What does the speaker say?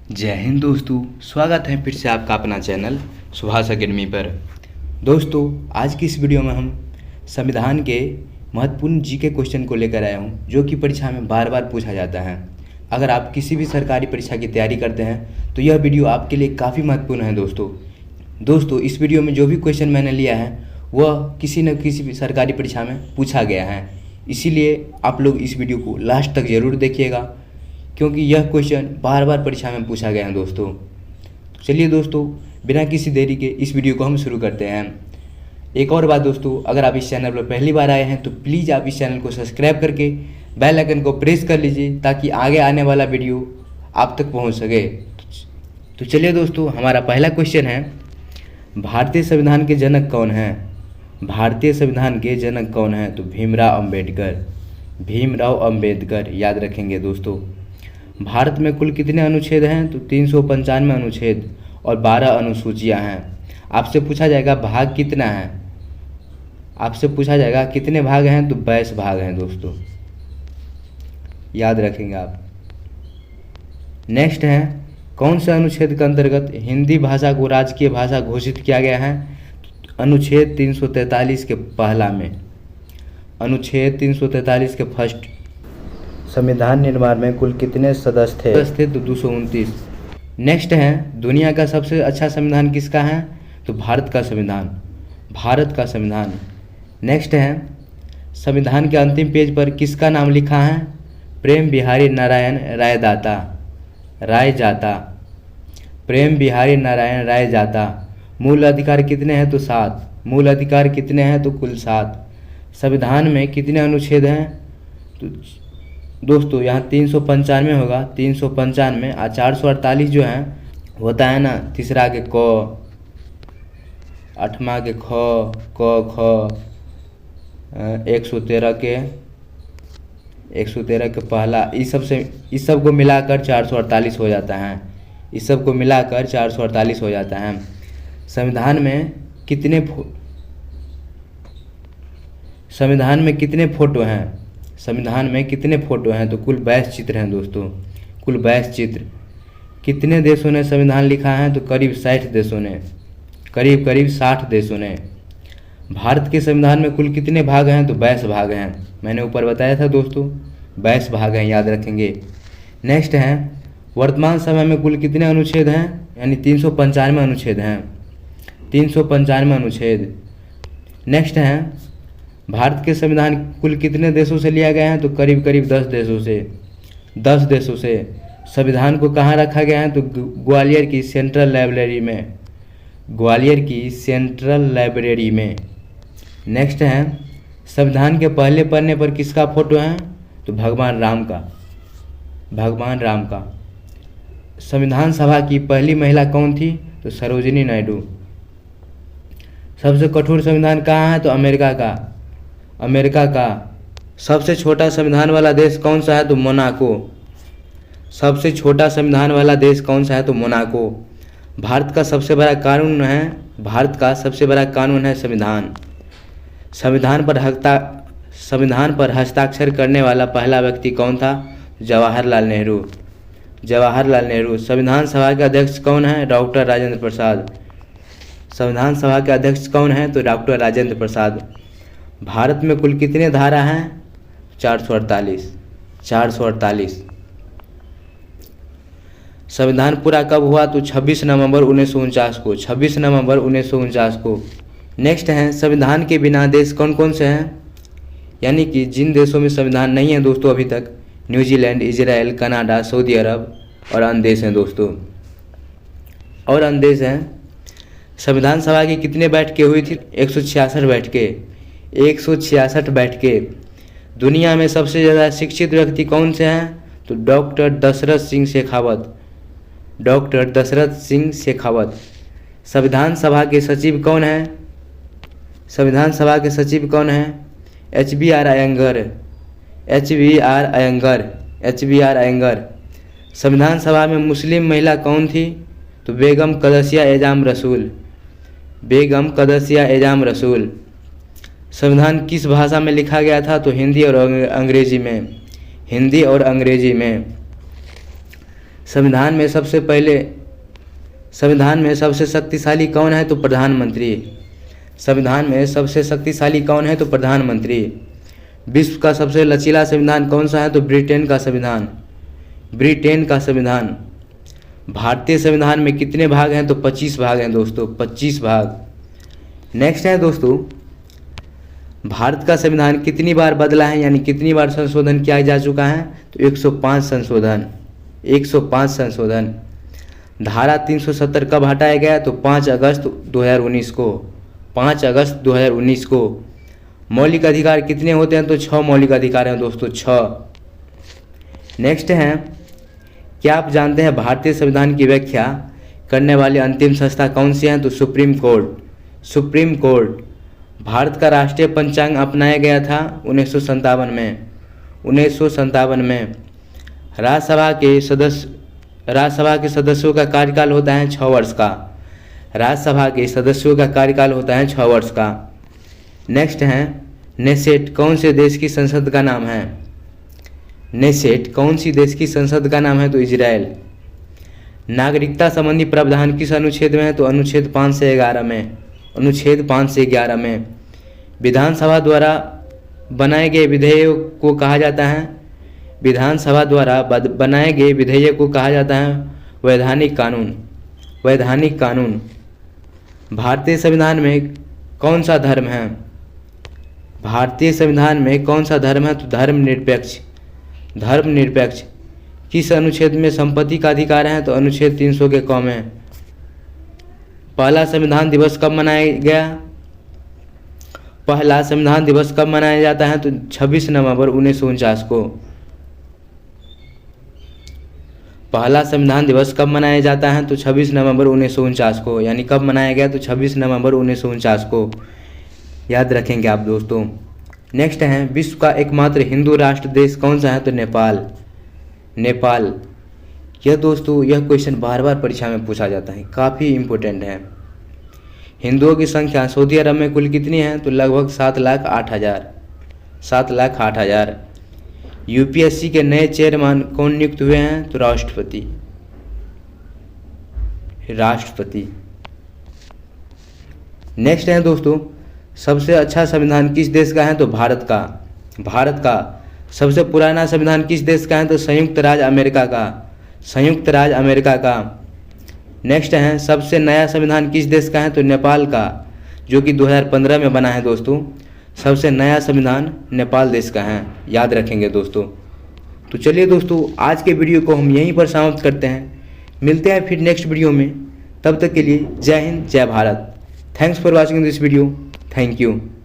जय हिंद दोस्तों, स्वागत है फिर से आपका अपना चैनल सुभाष अकेडमी पर। दोस्तों, आज की इस वीडियो में हम संविधान के महत्वपूर्ण जीके क्वेश्चन को लेकर आया हूं, जो कि परीक्षा में बार बार पूछा जाता है। अगर आप किसी भी सरकारी परीक्षा की तैयारी करते हैं तो यह वीडियो आपके लिए काफ़ी महत्वपूर्ण है। दोस्तों, इस वीडियो में जो भी क्वेश्चन मैंने लिया है वह किसी न किसी भी सरकारी परीक्षा में पूछा गया है, इसीलिए आप लोग इस वीडियो को लास्ट तक ज़रूर देखिएगा, क्योंकि यह क्वेश्चन बार बार परीक्षा में पूछा गया है। दोस्तों, चलिए दोस्तों, बिना किसी देरी के इस वीडियो को हम शुरू करते हैं। एक और बात दोस्तों, अगर आप इस चैनल पर पहली बार आए हैं तो प्लीज़ आप इस चैनल को सब्सक्राइब करके बेल आइकन को प्रेस कर लीजिए, ताकि आगे आने वाला वीडियो आप तक पहुंच सके। तो चलिए दोस्तों, हमारा पहला क्वेश्चन है, भारतीय संविधान के जनक कौन हैं? भारतीय संविधान के जनक कौन हैं? तो भीमराव अम्बेडकर याद रखेंगे दोस्तों। भारत में कुल कितने अनुच्छेद हैं? तो 395 अनुच्छेद और 12 अनुसूचियां हैं। आपसे पूछा जाएगा भाग कितना है, आपसे पूछा जाएगा कितने भाग हैं? तो 22 भाग हैं दोस्तों, याद रखेंगे आप। नेक्स्ट है, कौन से अनुच्छेद के अंतर्गत हिंदी भाषा को राजकीय भाषा घोषित किया गया है? अनुच्छेद 343 के पहला में, अनुच्छेद 343 के फर्स्ट। संविधान निर्माण में कुल कितने सदस्य थे? तो 229। नेक्स्ट है, दुनिया का सबसे अच्छा संविधान किसका है? तो भारत का संविधान। नेक्स्ट है, संविधान के अंतिम पेज पर किसका नाम लिखा है? प्रेम बिहारी नारायण रायजादा। मूल अधिकार कितने हैं? तो 7। मूल अधिकार कितने हैं? तो कुल 7। संविधान में कितने अनुच्छेद हैं? तो दोस्तों, यहाँ 395 होगा, 395 और 448 जो है होता है ना, तीसरा के क, 8वां के ख, 113 के पहला, इस सब को मिलाकर 448 हो जाता है। इस सब को मिलाकर 448 हो जाता है। संविधान में कितने फोटो हैं? संविधान में कितने फोटो हैं? तो कुल 22 चित्र हैं दोस्तों, कुल 22 चित्र। कितने देशों ने संविधान लिखा है? तो करीब 60 देशों ने, करीब 60 देशों ने। भारत के संविधान में कुल कितने भाग हैं? तो 22 भाग हैं। मैंने ऊपर बताया था दोस्तों, 22 भाग हैं, याद रखेंगे। नेक्स्ट है, वर्तमान समय में कुल कितने अनुच्छेद हैं? यानी 395 अनुच्छेद हैं, 395 अनुच्छेद। नेक्स्ट है, भारत के संविधान कुल कितने देशों से लिया गया है? तो करीब 10 देशों से। संविधान को कहाँ रखा गया है? तो ग्वालियर की सेंट्रल लाइब्रेरी में। नेक्स्ट है, संविधान के पहले पन्ने पर किसका फोटो है? तो भगवान राम का। संविधान सभा की पहली महिला कौन थी? तो सरोजिनी नायडू। सबसे कठोर संविधान कहाँ है? तो अमेरिका का। सबसे छोटा संविधान वाला देश कौन सा है? तो मोनाको। सबसे छोटा संविधान वाला देश कौन सा है? तो मोनाको। भारत का सबसे बड़ा कानून है संविधान। संविधान पर हस्ताक्षर करने वाला पहला व्यक्ति कौन था? जवाहरलाल नेहरू। संविधान सभा के अध्यक्ष कौन है? डॉक्टर राजेंद्र प्रसाद। संविधान सभा के अध्यक्ष कौन है? तो डॉक्टर राजेंद्र प्रसाद। भारत में कुल कितने धारा हैं? 448। संविधान पूरा कब हुआ? तो 26 नवंबर 1949 को। नेक्स्ट है, संविधान के बिना देश कौन कौन से हैं? यानी कि जिन देशों में संविधान नहीं है दोस्तों अभी तक, न्यूजीलैंड, इजराइल, कनाडा, सऊदी अरब और अन्य देश हैं दोस्तों, और अन्य देश हैं। संविधान सभा की कितने बैठकें हुई थी? 166 बैठकें। दुनिया में सबसे ज़्यादा शिक्षित व्यक्ति कौन से हैं? तो डॉक्टर दशरथ सिंह शेखावत। संविधान सभा के सचिव कौन हैं? HBR अयंगर। संविधान सभा में मुस्लिम महिला कौन थी? तो बेगम कदसिया एजाम रसूल। संविधान किस भाषा में लिखा गया था? तो हिंदी और अंग्रेजी में। संविधान में सबसे शक्तिशाली कौन है? तो प्रधानमंत्री। संविधान में सबसे शक्तिशाली कौन है? तो प्रधानमंत्री। विश्व का सबसे लचीला संविधान कौन सा है? तो ब्रिटेन का संविधान। भारतीय संविधान में कितने भाग हैं? तो 25 भाग हैं दोस्तों, 25 भाग। नेक्स्ट है दोस्तों, भारत का संविधान कितनी बार बदला है, यानी कितनी बार संशोधन किया जा चुका है? तो 105 संशोधन। धारा 370 कब हटाया गया? तो 5 अगस्त 2019 को। मौलिक अधिकार कितने होते हैं? तो 6 मौलिक अधिकार हैं दोस्तों, 6। नेक्स्ट है, क्या आप जानते हैं भारतीय संविधान की व्याख्या करने वाली अंतिम संस्था कौन सी है? तो सुप्रीम कोर्ट। भारत का राष्ट्रीय पंचांग अपनाया गया था 1957 में। राज्यसभा के सदस्यों का कार्यकाल होता है 6 वर्ष का। नेक्स्ट है, नेसेट कौन से देश की संसद का नाम है? तो इजराइल। नागरिकता संबंधी प्रावधान किस अनुच्छेद में है? तो अनुच्छेद 5 से 11 में। विधानसभा द्वारा बनाए गए विधेयक को कहा जाता है वैधानिक कानून। भारतीय संविधान में कौन सा धर्म है? तो धर्मनिरपेक्ष। किस अनुच्छेद में संपत्ति का अधिकार है? तो अनुच्छेद 300 के क में। पहला संविधान दिवस कब मनाया गया? पहला संविधान दिवस कब मनाया जाता है? तो 26 नवंबर 1949 को। पहला संविधान दिवस कब मनाया जाता है? तो 26 नवंबर 1949 को। यानी कब मनाया गया? तो 26 नवंबर 1949 को। याद रखेंगे आप दोस्तों। नेक्स्ट है, विश्व का एकमात्र हिंदू राष्ट्र देश कौन सा है? तो नेपाल। यह दोस्तों, यह क्वेश्चन बार बार परीक्षा में पूछा जाता है, काफ़ी इम्पोर्टेंट है। हिंदुओं की संख्या सऊदी अरब में कुल कितनी है? तो लगभग 7,08,000। यूपीएससी के नए चेयरमैन कौन नियुक्त हुए हैं? तो राष्ट्रपति। नेक्स्ट है दोस्तों, सबसे अच्छा संविधान किस देश का है? तो भारत का। सबसे पुराना संविधान किस देश का है? तो संयुक्त राज्य अमेरिका का। नेक्स्ट है, सबसे नया संविधान किस देश का है? तो नेपाल का, जो कि 2015 में बना है दोस्तों। सबसे नया संविधान नेपाल देश का है, याद रखेंगे दोस्तों। तो चलिए दोस्तों, आज के वीडियो को हम यहीं पर समाप्त करते हैं। मिलते हैं फिर नेक्स्ट वीडियो में। तब तक के लिए जय हिंद, जय Bharat. Thanks for watching this video. Thank you.